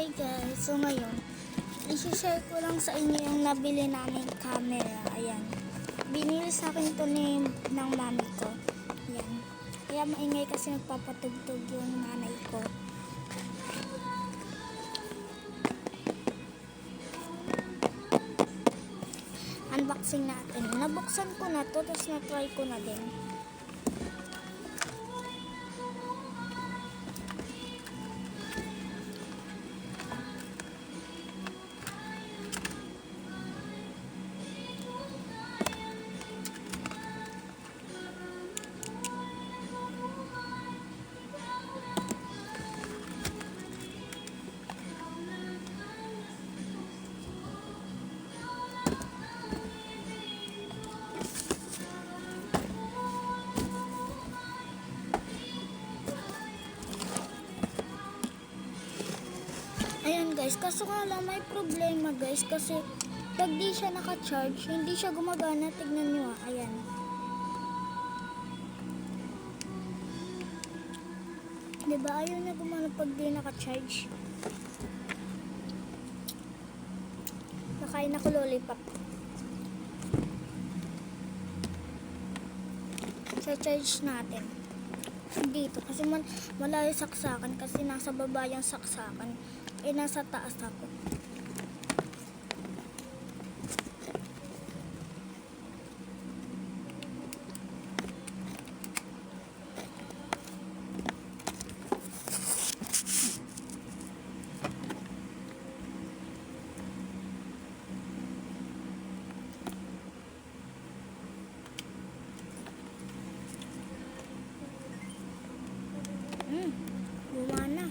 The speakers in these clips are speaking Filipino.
Hi guys, so ngayon i-share ko lang sa inyo yung nabili namin camera. Ayan, binili sa akin ito ng mami ko. Ayan, kaya maingay kasi nagpapatugtog yung nanay ko. Unboxing natin. Nabuksan ko na to, tapos na-try ko na din. Ayan guys, kaso nga lang may problema guys, kasi pag di siya naka-charge, hindi siya gumagana. Tignan nyo, ayan. Diba, ayaw na gumana pag di naka-charge. Nakain ako lollipop. Sa charge natin dito, kasi malayo saksakan, kasi nasa baba yung saksakan. Nasa taas ako. Gumana.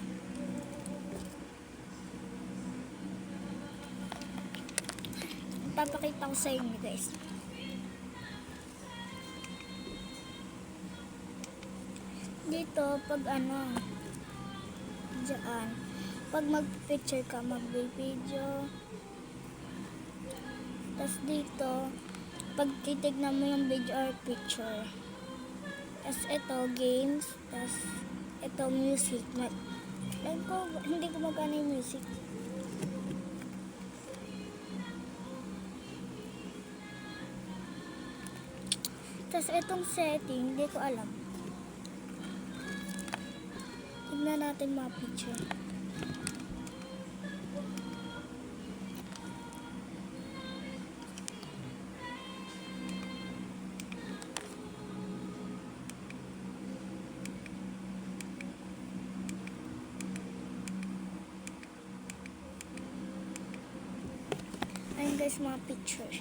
Papakita ko sa inyo guys. Dito pag diyan, pag mag-picture ka, mag-video. Tas dito pag titignan mo yung video or picture. Tas ito games, tas ito music. Hindi gumagana yung music. Tas itong setting, hindi ko alam. Tignan natin mga picture. Ayun guys, mga picture.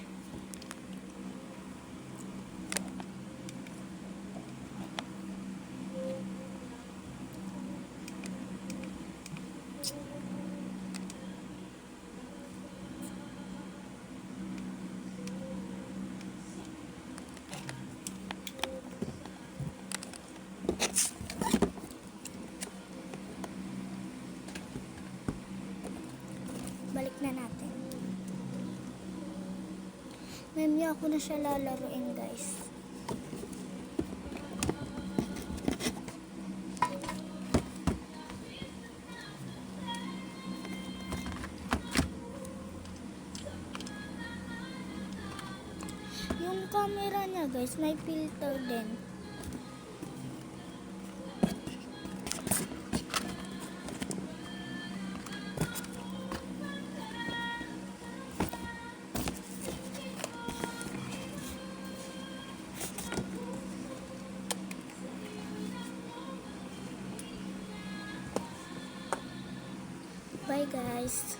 Balik na natin. Ngayon ako na siya lalaruin guys. Yung camera niya guys, may filter din. Bye guys.